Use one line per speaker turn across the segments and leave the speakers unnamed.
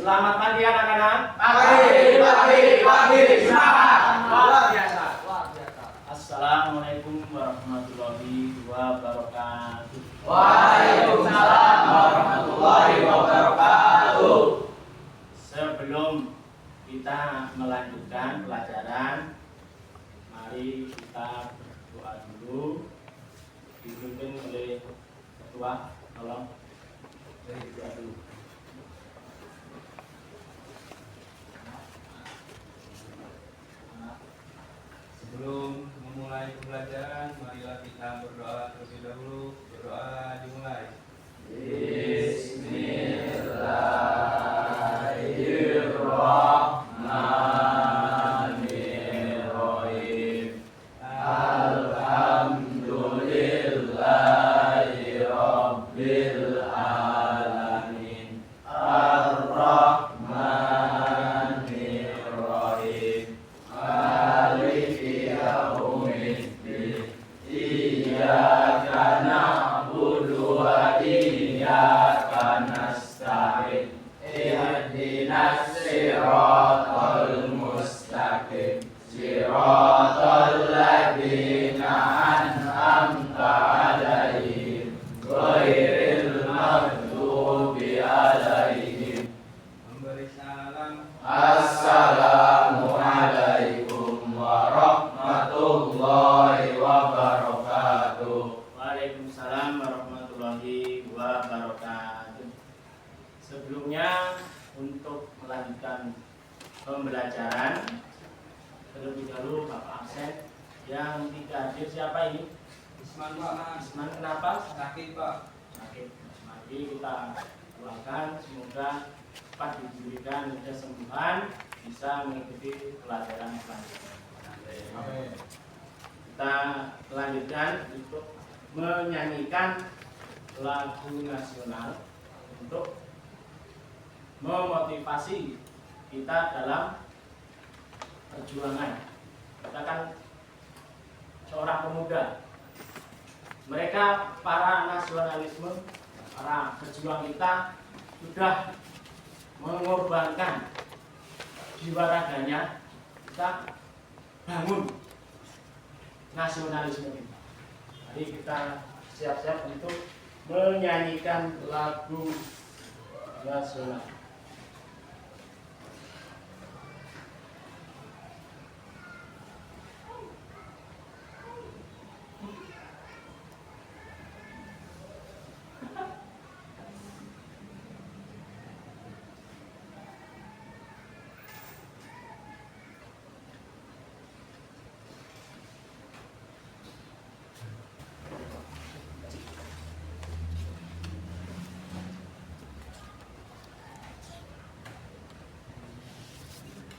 Selamat pagi anak-anak.
Pagi, semangat.
Luar biasa. Assalamualaikum warahmatullahi wabarakatuh.
Waalaikumsalam warahmatullahi wabarakatuh.
Sebelum kita melanjutkan pelajaran, mari kita berdoa dulu. Dipimpin oleh ketua, tolong berdoa dulu.
Sebelum memulai pembelajaran, marilah kita berdoa terlebih dahulu. Berdoa dimulai.
Bismillahirrahmanirrahim. Alhamdulillahirabbil alamin. Ar-Rahmanirrahim. Maliki yaumiddin. Iyyaka na'budu wa iyyaka nasta'in. Ihdinas siratal mustaqim. Siratal ladzina an'amta 'alaihim ghairil maghdubi 'alaihim.
Memberi salam.
Assalamualaikum warahmatullahi wabarakatuh.
Waalaikumsalam warahmatullahi wabarakatuh. Sebelumnya, untuk melanjutkan pembelajaran, terlebih dahulu Bapak absen. Yang tidak hadir siapa ini?
Isman Pak.
Isman, kenapa?
Sakit Pak.
Sakit. Mari kita doakan semoga cepat diberikan kesembuhan, bisa mengikuti pelajaran selanjutnya.
Amin.
Kita lanjutkan untuk menyanyikan lagu nasional untuk memotivasi kita dalam perjuangan. Kita kan seorang pemuda, mereka para nasionalisme, para pejuang kita sudah mengorbankan jiwa raganya, kita bangun nasionalisme kita. Mari kita siap-siap untuk menyanyikan lagu nasional.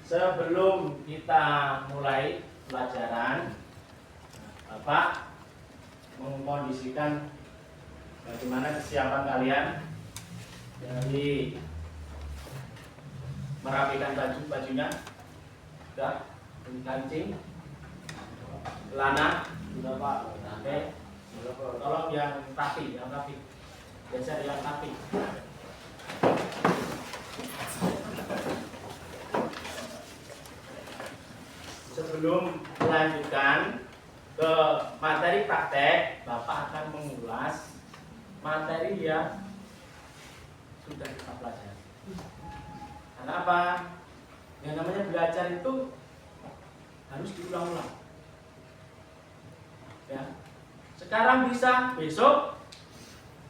Sebelum kita mulai pelajaran, Bapak mengkondisikan bagaimana kesiapan kalian dari merapikan bajunya, sudah, kancing, celana, sudah Pak. Oke, tolong yang rapi, biasa yang rapi. Sebelum melanjutkan ke materi praktek, Bapak akan mengulas materi yang sudah kita pelajari. Karena apa? Yang namanya belajar itu harus diulang-ulang. Ya. Sekarang bisa, besok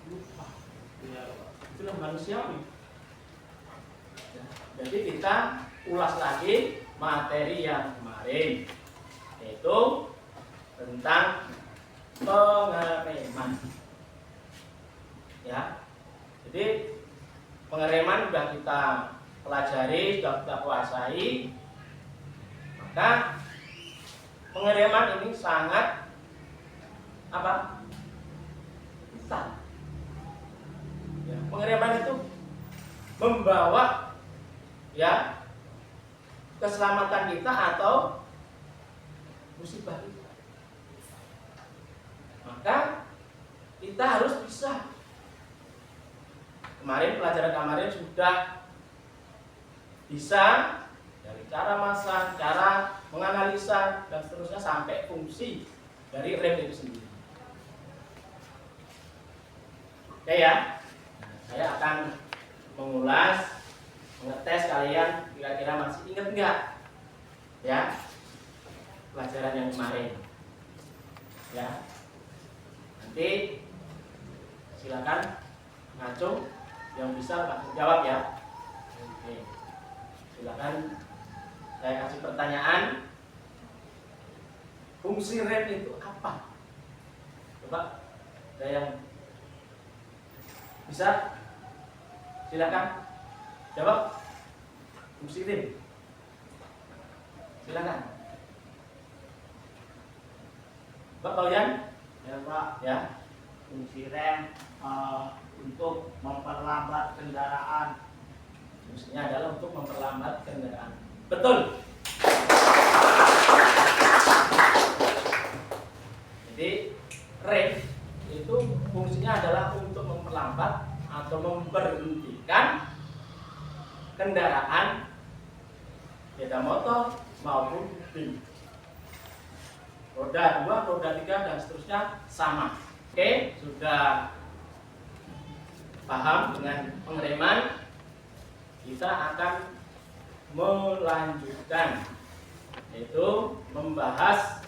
lupa. Ya, itulah manusiawi. Ya. Jadi kita ulas lagi materi yang kemarin, yaitu tentang pengereman. Ya, jadi pengereman sudah kita pelajari, sudah kita kuasai. Maka pengereman ini sangat apa? Vital. Ya, pengereman itu membawa ya keselamatan kita atau musibah kita. Maka kita harus bisa. Kemarin pelajaran kemarin sudah bisa dari cara masak, cara menganalisa dan seterusnya sampai fungsi dari rem itu sendiri. Oke ya, nah, saya akan mengulas, mengetes kalian kira-kira masih ingat enggak ya pelajaran yang kemarin ya. Nanti silakan ngacung yang bisa langsung jawab ya. Oke. Silakan saya kasih pertanyaan. Fungsi rem itu apa? Coba ada yang bisa? Silakan jawab. Fungsi rem. Silakan. Pak Kauyan?
Ya Pak,
Ya.
fungsi rem untuk memperlambat kendaraan.
Fungsinya adalah untuk memperlambat kendaraan. Betul. Jadi rem itu fungsinya adalah untuk memperlambat atau memberhentikan kendaraan sepeda motor maupun mobil. Roda 2, roda 3 dan seterusnya sama. Oke, sudah paham dengan pengereman? Kita akan melanjutkan, yaitu membahas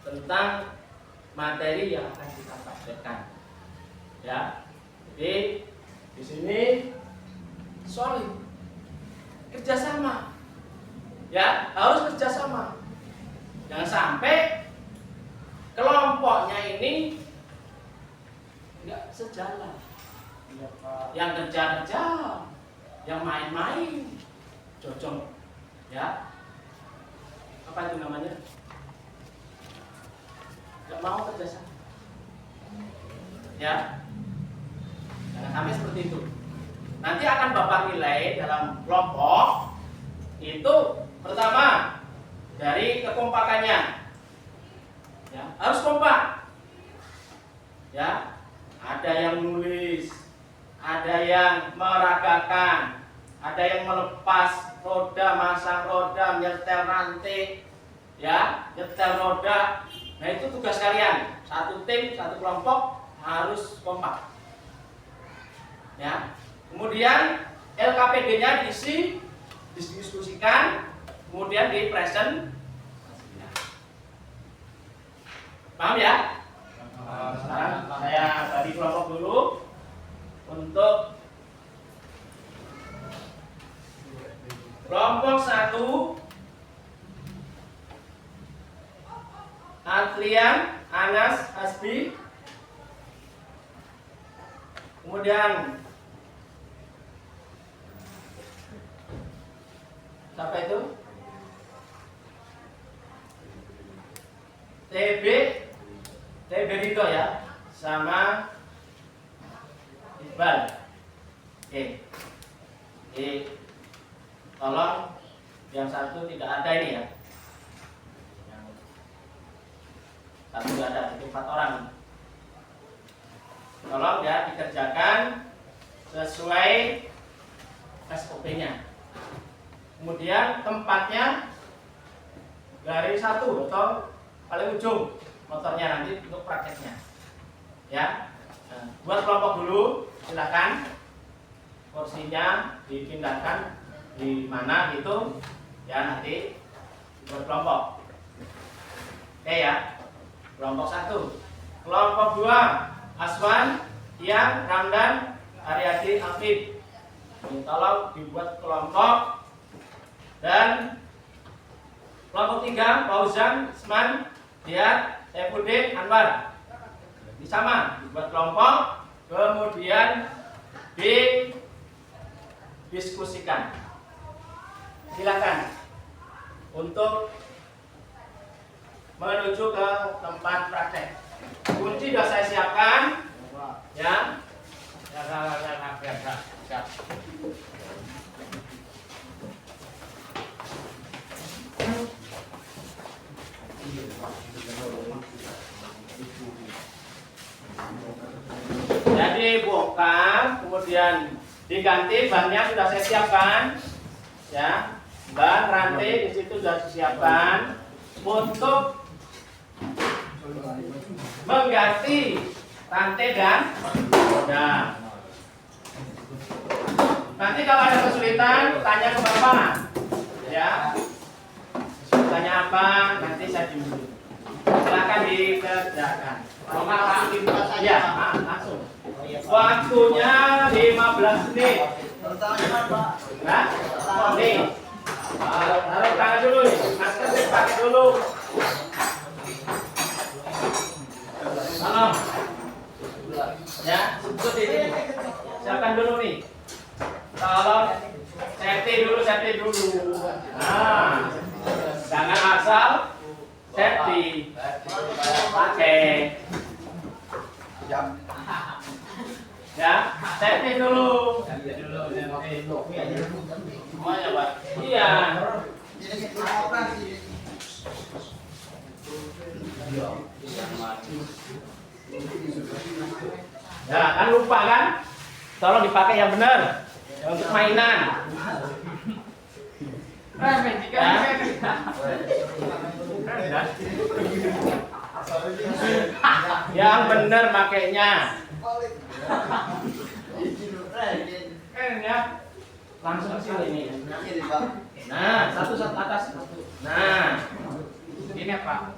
tentang materi yang akan kita praktekkan. Ya, jadi di sini solid, kerjasama. Ya, harus kerjasama. Jangan sampai kelompoknya ini nggak sejalan.
Ya Pak.
Yang kerja-kerja, yang main-main, cocok, ya. Apa itu namanya? Nggak mau kerjasama, ya. Jangan sampai seperti itu. Nanti akan Bapak nilai dalam kelompok itu pertama dari kekompakannya, ya, harus kompak, ya. Ada yang nulis, ada yang meragakan, ada yang melepas roda, masang roda, nyetel rantai, ya, nyetel roda. Nah itu tugas kalian. Satu tim, satu kelompok harus kompak. Ya. Kemudian LKPD-nya diisi, didiskusikan, kemudian di present. Paham ya? Sekarang saya bagi kelompok dulu untuk kelompok 1. Adrian, Anas, Hasbi. Kemudian siapa itu? TB Rito ya, sama Iqbal. Oke. Tolong yang satu tidak ada ini ya. Yang satu tidak ada, jadi 4 orang. Tolong ya dikerjakan sesuai SOP-nya. Kemudian tempatnya garis 1 atau paling ujung motornya nanti untuk prakteknya. Ya. Nah, buat kelompok dulu, silakan. Kursinya dipindahkan di mana gitu. Ya, nanti buat kelompok. Oke ya. Kelompok 1. Kelompok 2, Aswan, Tiang, Ramdan, Aryadi, Afif. Ini tolong dibuat kelompok. Dan kelompok 3, Fauzan, Isman, Diat, Saifuddin, Anwar. Ini sama, dibuat kelompok, kemudian didiskusikan. Silakan untuk menuju ke tempat praktek. Kunci sudah saya siapkan, ya. Siap. Jadi bongkar, kemudian diganti bannya sudah saya siapkan. ya. Ban rantai di situ sudah disiapkan untuk mengganti rantai dan roda. Nanti kalau ada kesulitan tanya ke Bapak, ya. Kesulitannya apa? Nanti saya jemput. Silakan dikerjakan. Ya, langsung. Waktunya 15 menit. Nah, nih. Taruh tangan dulu nih. Masker dipakai dulu. Halo. Ya, sebut ini. Siapkan dulu nih. Tolong safety dulu. Nah, jangan asal safety. Pakai. Ya, safety dulu. Semuanya, Pak. Iya. Ya, kan lupa kan? Tolong dipakai yang benar. Untuk mainan. Yang benar makainya. Ya. Langsung sini nih. Nah, satu atas. Nah. Ini apa?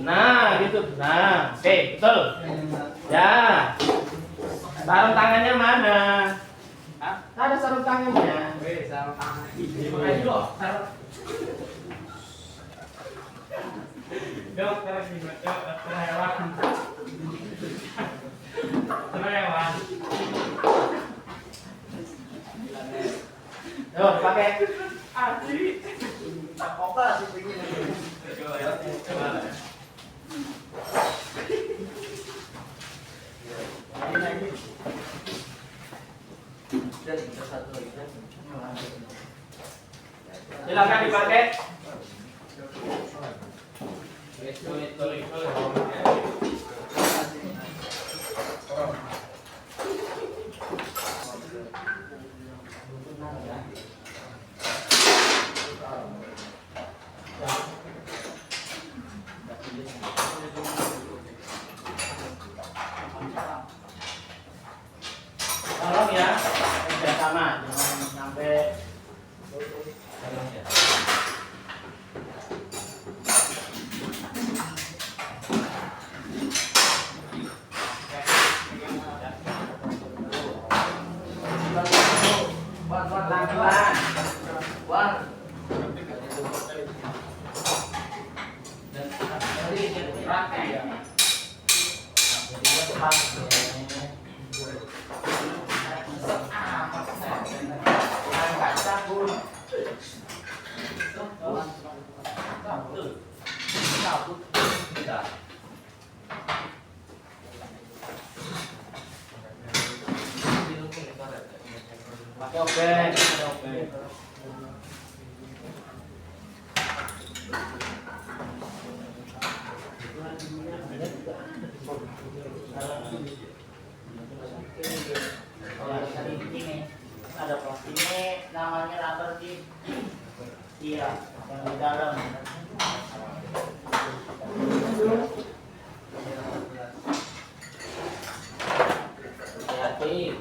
Nah, gitu. Nah, oke, betul. Ya. Sarung tangannya mana? Ada sarung tangannya.
Sarung tangan.
Dipakai dulu. Dokter hewan. Hewan. Yo, pakai.
Operasi begini.
Silakan dipakai. Tolong ya, kerjasama, jangan sampai pelan-pelan. Pakai obeng.
Ada plastik ini namanya rubber tip. Iya, yang di dalam. Hati-hati.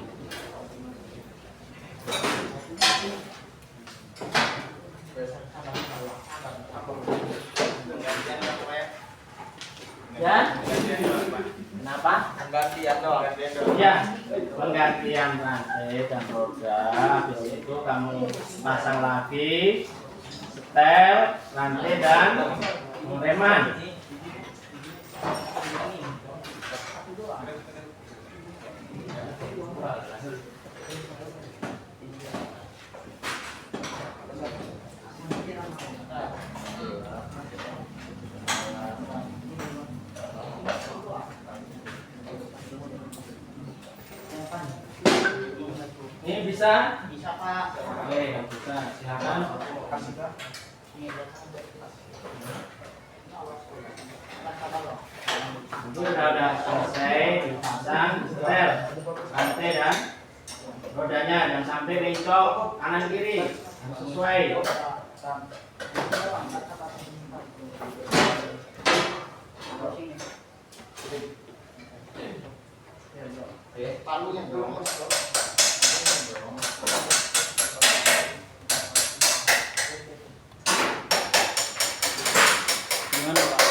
Ya? Kenapa?
Penggantian doang.
Ya, penggantian rantai dan roda. Habis itu kamu pasang lagi setel, rantai dan reman. Ini bisa?
Bisa Pak.
Oke, bisa. Silakan. Itu udah selesai dipasang setel rantai dan rodanya, dan sampai rincok kanan kiri. sesuai.
Palunya belum.
Gimana Pak?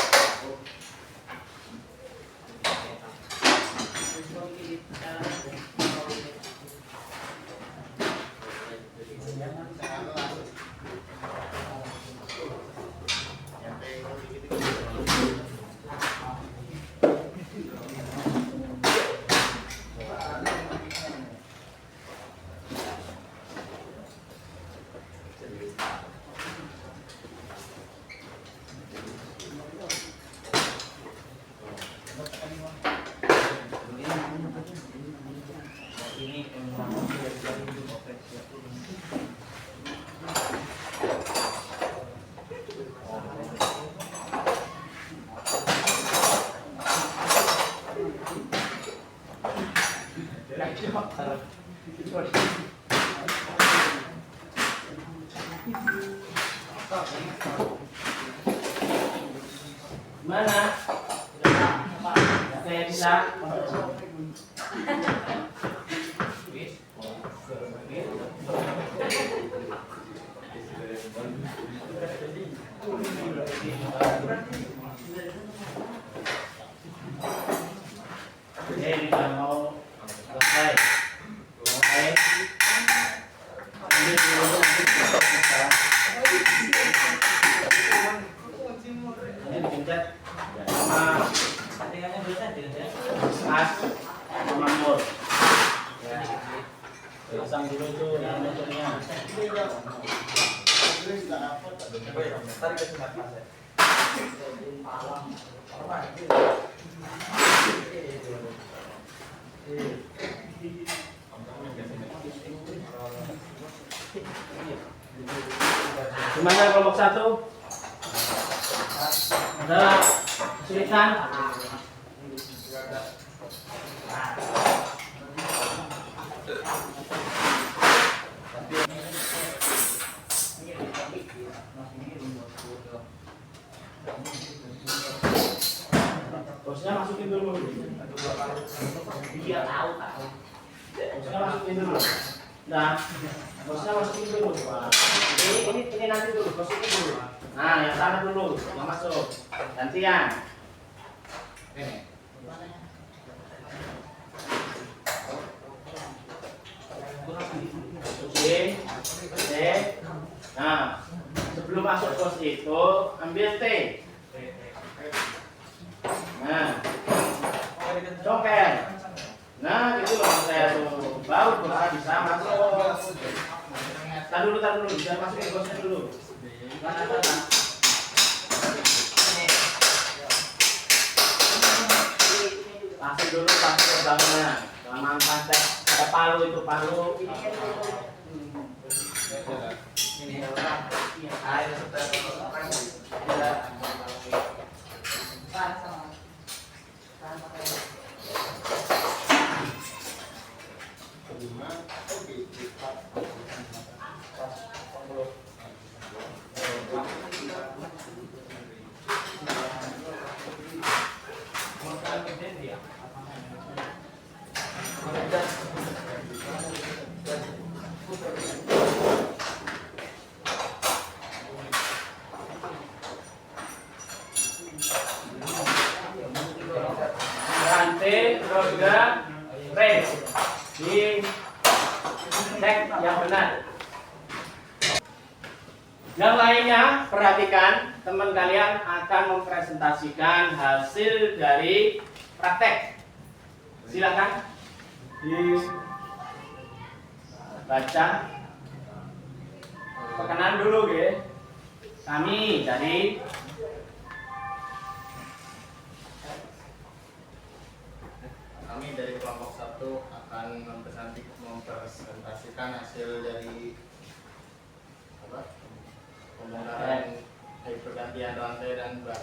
Mana? Saya bisa. Oke, ini udah mau selesai. Mulai. Ini dulu nanti kita bisa. Ini dipencet sama as sama mur. Pasang dulu tuh yang motornya.
Tarik ke sini Mas.
Gimana kelompok 1? Ada kesulitan? Bosnya masukin dulu.
Dia tahu.
Bosnya masukin dulu. Nah, bosnya masukin dulu. Ini nanti dulu, masukin dulu. Nah, yang sana dulu, yang masuk. Gantian.
Ini.
Masukin. Oke. Nah, sebelum masuk bos itu ambil T. Nah, congkel. Nah, gitu loh saya tuh. Baru bosnya bisa masuk. Tar dulu, bisa masukin bosnya dulu. Mana. Pasang dulu pasang bangunnya. Jangan pantai. Ada palu itu palu.
Ini air
Rantai, roda, rem. Di cek yang benar. Yang lainnya, perhatikan teman kalian akan mempresentasikan hasil dari praktek. Silakan dibaca. Perkenalan dulu, ya. Kami dari
kelompok 1 akan mempresentasikan hasil dari pembongkaran pergantian rantai dan ban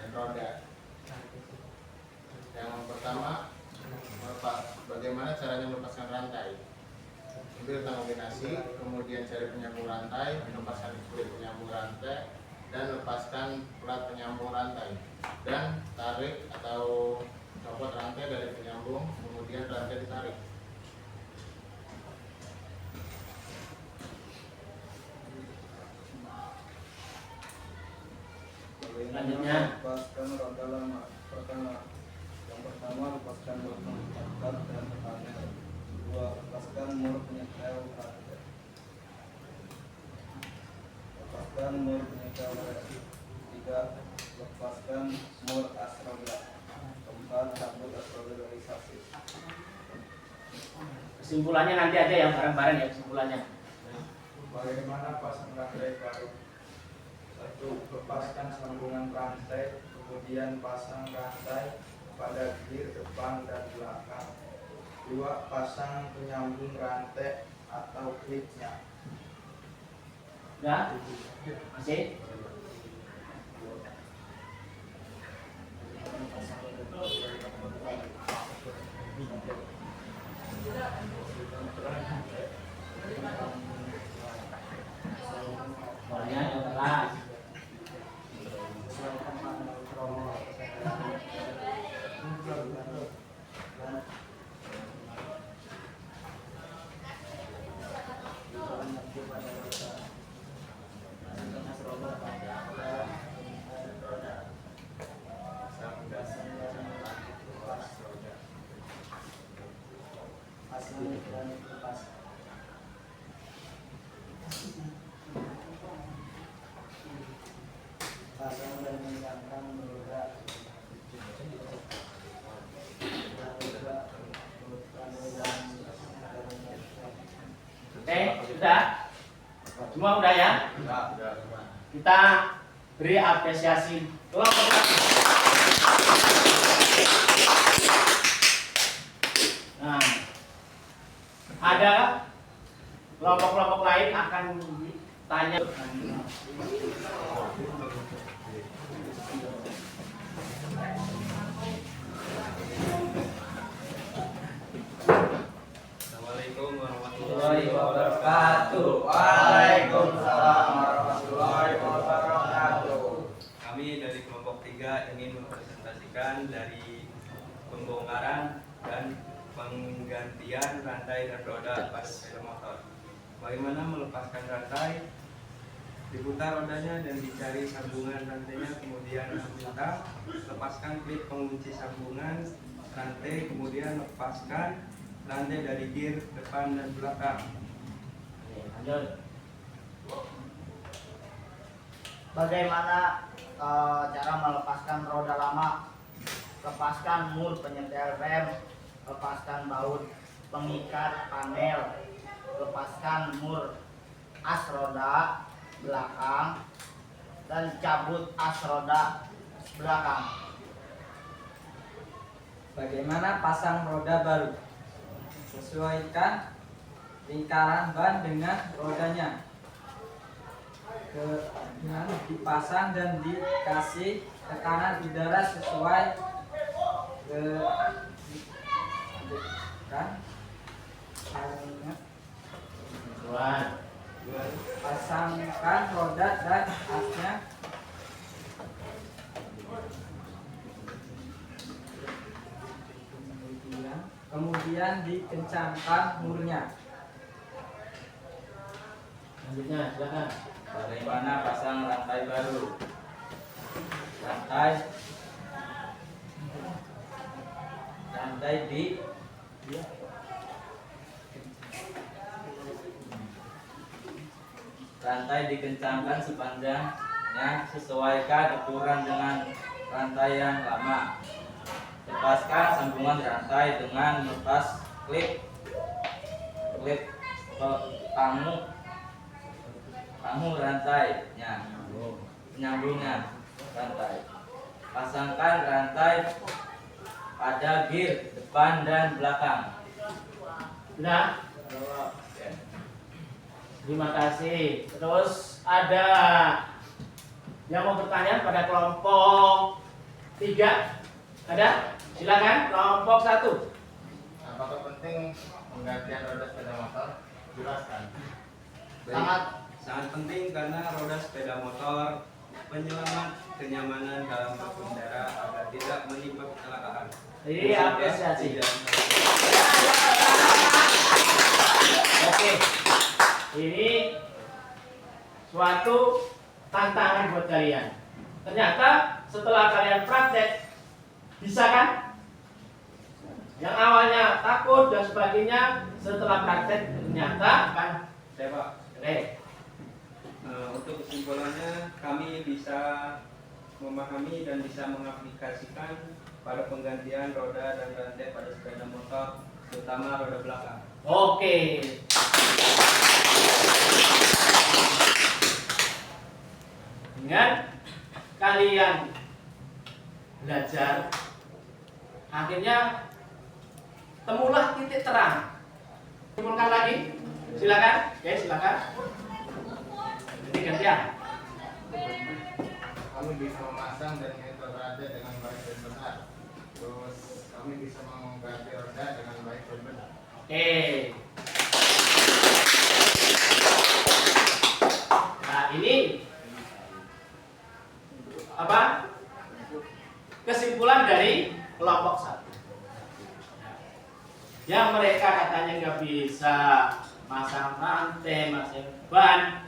dan roda. Yang pertama, bagaimana caranya melepaskan rantai? ambil kombinasi, kemudian cari penyambung rantai, lepaskan kulit penyambung rantai, dan lepaskan plat penyambung rantai, dan tarik atau copot rantai dari penyambung, kemudian rantai ditarik.
Selanjutnya.
Lepaskan roda lama. Yang pertama, lepaskan mur penyetel dan panel. Kedua, lepaskan mur penyetel rantai. Lepaskan mur penyetel rantai. Ketiga, lepaskan mur asroda. Keempat, cabut asroda dari sasis.
Kesimpulannya nanti aja ya, bareng-bareng ya kesimpulannya.
Bagaimana pasang rantai baru? 1. Lepaskan sambungan rantai, kemudian pasang rantai pada gear depan dan belakang. 2. Pasang penyambung rantai atau klipnya.
Udah? Masih? Soalnya yang keras.
Pasang dan meningkatkan roda.
Oke, sudah? Semua udah ya? Kita beri apresiasi kelompok satu. Nah, ada kelompok-kelompok lain akan ditanya.
Assalamualaikum warahmatullahi
wabarakatuh. Waalaikumsalam warahmatullahi wabarakatuh.
Kami dari kelompok 3 ingin mempresentasikan dari pembongkaran dan penggantian rantai dan roda pada sepeda motor. Bagaimana melepaskan rantai, diputar rodanya dan dicari sambungan rantainya, kemudian meminta lepaskan klip pengunci sambungan rantai, kemudian lepaskan rantai dari gear depan dan belakang.
Lanjut.
Bagaimana cara melepaskan roda lama? Lepaskan mur penyetel rem, lepaskan baut pengikat panel, lepaskan mur as roda belakang, dan cabut as roda belakang.
Bagaimana pasang roda baru? Sesuaikan lingkaran ban dengan rodanya. Dengan dipasang dan dikasih tekanan udara sesuai kan? Pasangkan roda dan asnya. Kemudian dikencangkan murnya.
Selanjutnya, silakan.
Bagaimana pasang rantai baru? Rantai dikencangkan sepanjangnya, sesuaikan ukuran dengan rantai yang lama. Lepaskan sambungan rantai dengan melepas klip kamu rantainya, penyambungan rantai. Pasangkan rantai pada gear depan dan belakang.
Sudah? Terima kasih. Terus ada yang mau bertanya pada kelompok 3? Ada? Silakan kelompok 1.
Apakah penting penggantian roda sepeda motor? jelaskan.
Sangat sangat penting karena roda sepeda motor penyelamat kenyamanan dalam berkendara agar tidak menimpa kecelakaan.
Iya, apresiasi. Oke, ini suatu tantangan buat kalian. Ternyata setelah kalian praktek, bisa kan? Yang awalnya takut dan sebagainya, setelah praktek ternyata kan
Pak,
oke.
untuk kesimpulannya kami bisa memahami dan bisa mengaplikasikan pada penggantian roda dan rantai pada sepeda motor, terutama roda belakang.
Oke. Dengan kalian belajar, akhirnya temulah titik terang. Simpulkan lagi, silakan. Oke, silakan. Jadi gantian.
Kami bisa memasang dan menyetel rantai dengan baik dan benar. Terus kami bisa mengganti roda dengan baik dan benar.
Oke. Nah, ini apa? Kesimpulan dari kelompok 1. Yang mereka katanya nggak bisa masang rantai, masang ban.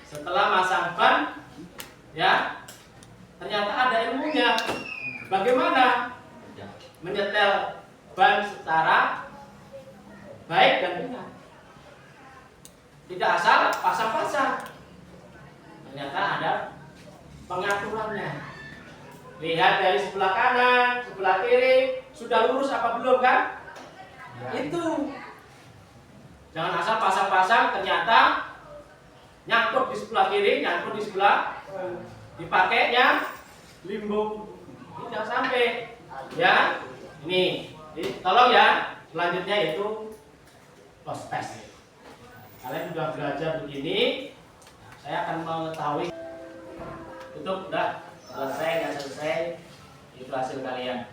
Setelah masang ban, ya ternyata ada ilmunya. Bagaimana menyetel ban secara baik dan benar. Tidak asal pasang-pasang. Ternyata ada pengaturannya. Lihat dari sebelah kanan, sebelah kiri, sudah lurus apa belum kan? Itu. Jangan asal pasang-pasang ternyata nyangkut di sebelah kiri, nyangkut di sebelah, dipakainya limbung. Tidak sampai. Ya, ini. Jadi, tolong ya. Selanjutnya itu post test. Kalian sudah belajar begini, saya akan mengetahui. Tutup, udah selesai nggak selesai, itu hasil kalian.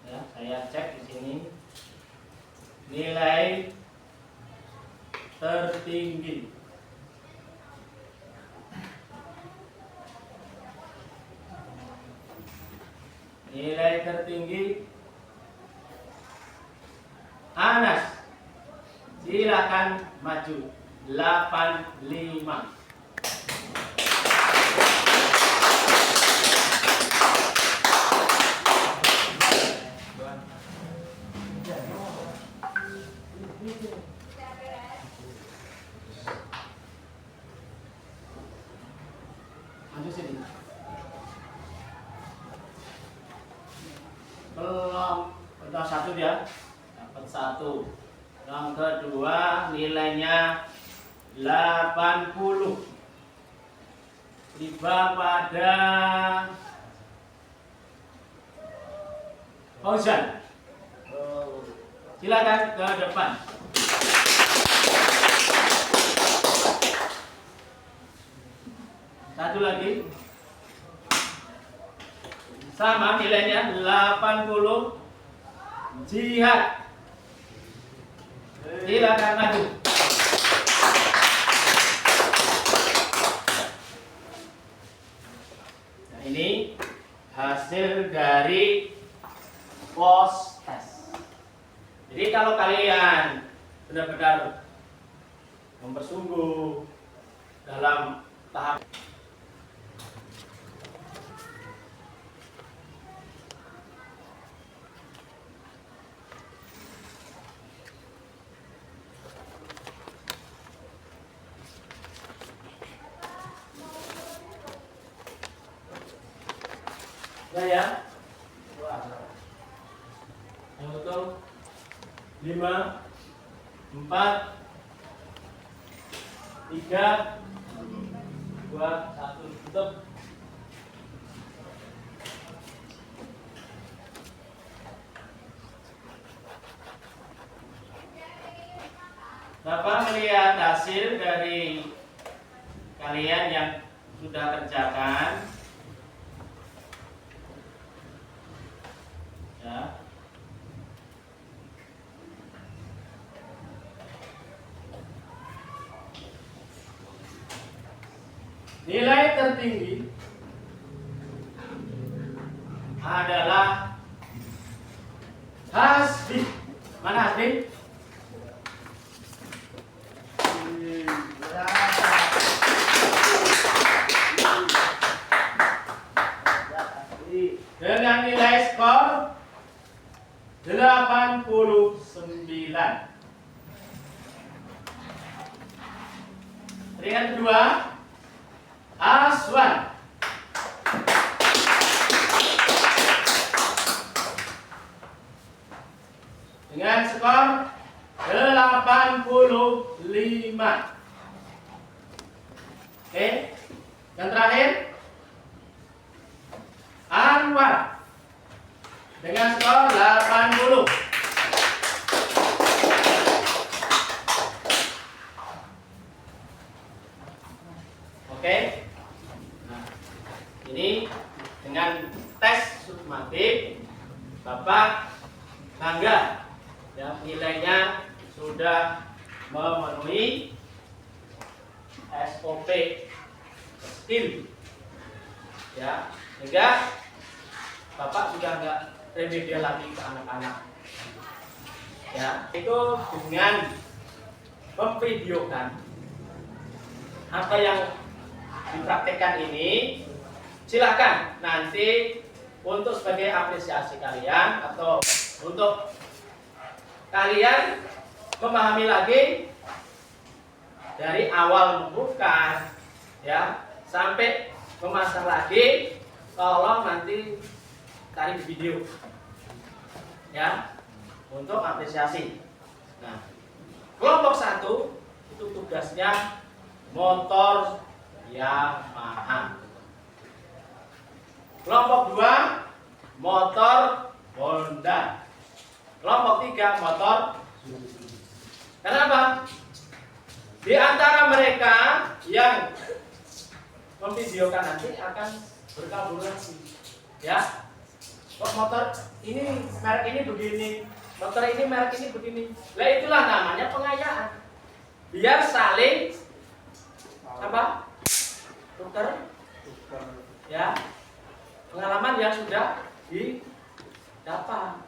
Ya, saya cek di sini nilai tertinggi. Nilai tertinggi Anas, silakan maju. 85. Maju sini. Belum, udah 1 dia. Dapat 1. Yang kedua nilainya 80. Tiba pada Fauzan. Silakan ke depan. Satu lagi. Sama nilainya 80. Jihad. Silakan maju. Nah, ini hasil dari post test. Jadi kalau kalian benar-benar mempersungguh dalam tahap ya, yang betul 5, 4, 3, 2, 1, tutup. Bapak melihat hasil dari kalian yang sudah kerjakan. Ya. nilai tertinggi adalah Hasbi. Mana Hasbi? Dengan nilai skor 89. Peringkat kedua, Aswan. Dengan skor 85. Oke. Yang terakhir, Anwar. Dengan skor 80. Oke. Nah, ini dengan tes sumatif Bapak bangga ya, nilainya sudah memenuhi SOP skill ya, sehingga Bapak sudah nggak remedial lagi ke anak-anak ya. Itu dengan memvideokan apa yang dipraktekkan ini, silakan nanti untuk sebagai apresiasi kalian atau untuk kalian memahami lagi dari awal membuka ya sampai memasang lagi, tolong nanti cari di video ya untuk apresiasi. Nah, kelompok 1 itu tugasnya motor Yamaha. Kelompok 2 motor Honda. Kelompok 3 motor Suzuki. Kenapa? Di antara mereka yang memvideokan nanti akan berkolaborasi ya. Kok motor ini merek ini begini, motor ini merek ini begini. Lah itulah namanya pengayaan. Biar saling apa? Tukar ya. Pengalaman yang sudah didapat.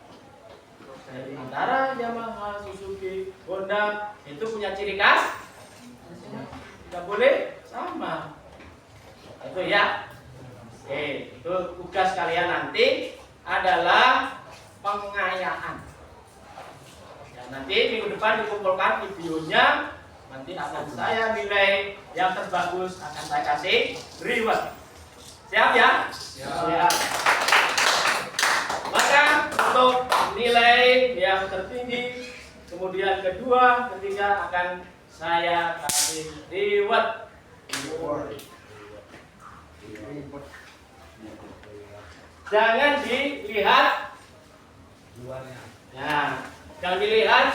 Dari antara Yamaha, Suzuki, Honda itu punya ciri khas, tidak boleh sama. Itu ya. Oke, itu tugas kalian nanti adalah pengayaan. Ya, nanti minggu depan dikumpulkan videonya. Nanti akan saya nilai yang terbagus, akan saya kasih reward. Siap ya? Siap. Maka untuk nilai yang tertinggi, kemudian kedua, ketiga akan saya kasih reward. Jangan dilihat luarnya. Nah, jangan dilihat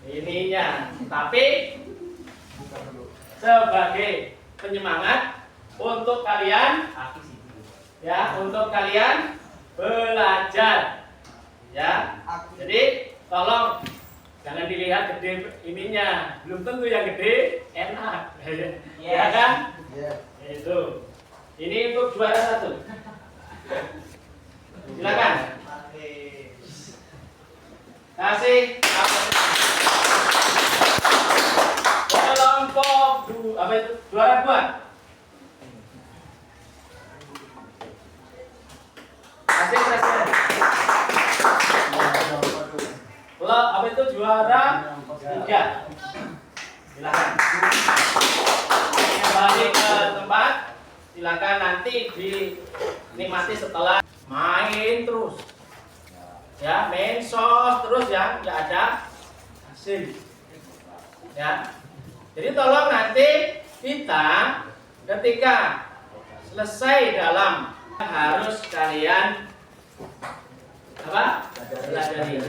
ininya, tapi sebagai penyemangat untuk kalian ya, untuk kalian belajar ya. Jadi tolong jangan dilihat gede ininya, belum tentu yang gede enak. Ya kan? Itu. Ini untuk juara 1. Silakan. Kasih kelompok apa itu? Juara 2. Kasih presiden. Kalau apa itu juara 3. Silakan. Kembali ke tempat. Silakan nanti dinikmati setelah main terus. Ya, main sos terus ya, nggak ada hasil. Ya. Jadi tolong nanti kita ketika selesai dalam harus kalian apa? Belajar ini.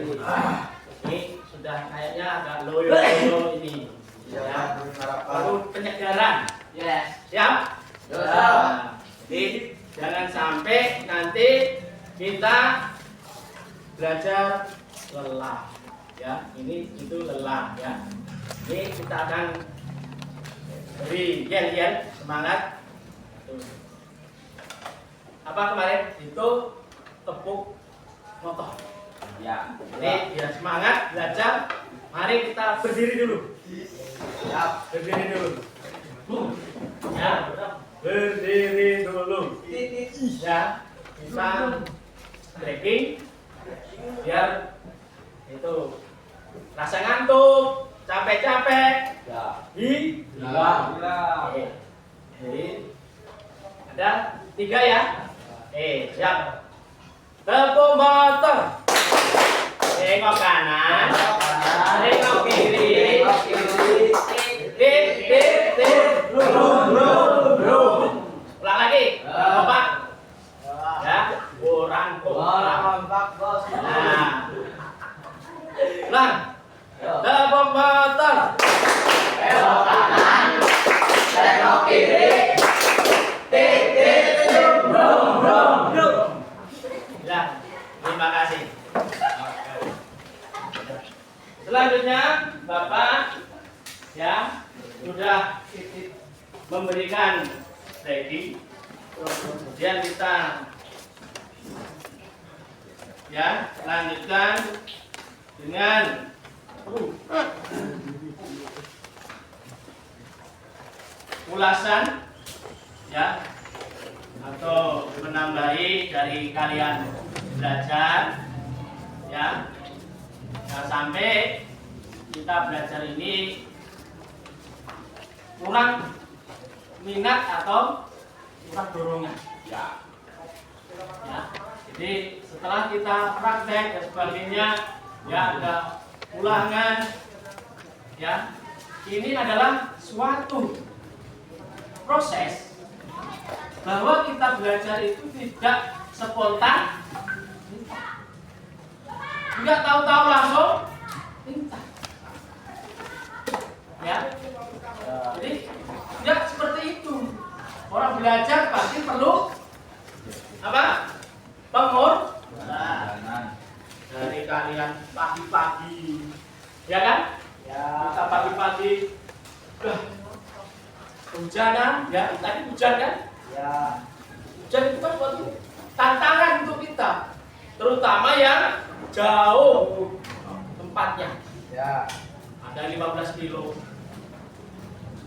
Ini sudah kayaknya agak loyo ini. Ya. Perlu penyegaran. Yes. Siap? Nah, jadi jangan sampai nanti kita belajar lelah ya, ini itu lelah ya. Ini kita akan beri yel-yel semangat. Apa kemarin itu tepuk motor.
Ya.
Jadi biar semangat belajar. Mari kita berdiri dulu.
Siap.
Berdiri dulu. Ya, berdiri dulu. Ya, bisa stretching biar itu rasa ngantuk, capek-capek hilang. Jadi ada 3 ya. Siap. Tepuk motor. Tengok kanan, tengok kiri. Ulang lagi. Kompak. Ya, kurang kompak.
Kompak, Bos.
Nah. Ulang. Tepuk motor.
Belok kanan, belok kiri.
Ya, terima kasih. Selanjutnya, Bapak ya sudah memberikan stretching. Kemudian kita ya lanjutkan dengan ulasan ya atau menambahi dari kalian belajar ya. Nah, sampai kita belajar ini kurang minat atau kurang dorongan ya. Jadi setelah kita praktek dan sebagainya ya ada ulangan ya, ini adalah suatu proses bahwa kita belajar itu tidak spontan, tidak tahu-tahu langsung pintar. Ya. Jadi tidak seperti itu. Orang belajar pasti perlu apa? Pengorbanan. Dari kalian pagi-pagi, ya kan? Ya. Kita pagi-pagi, hujanan, ya tadi hujan kan?
Ya.
Hujan itu kan suatu tantangan untuk kita, terutama yang jauh tempatnya.
Ya.
Ada 15 kilo,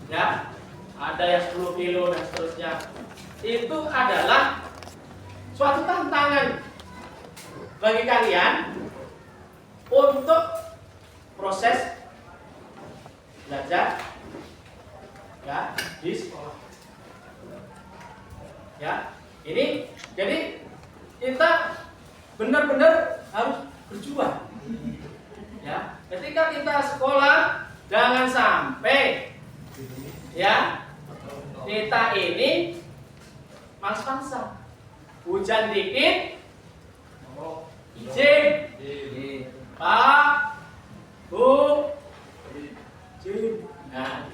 ya, ada yang 10 kilo dan seterusnya. Itu adalah suatu tantangan bagi kalian untuk proses belajar ya di sekolah. Ya, ini jadi kita benar-benar harus berjuang. Ya, ketika kita sekolah jangan sampai ya kita ini males-malesan. Hujan dikit izin Pak Bu izin. Nah,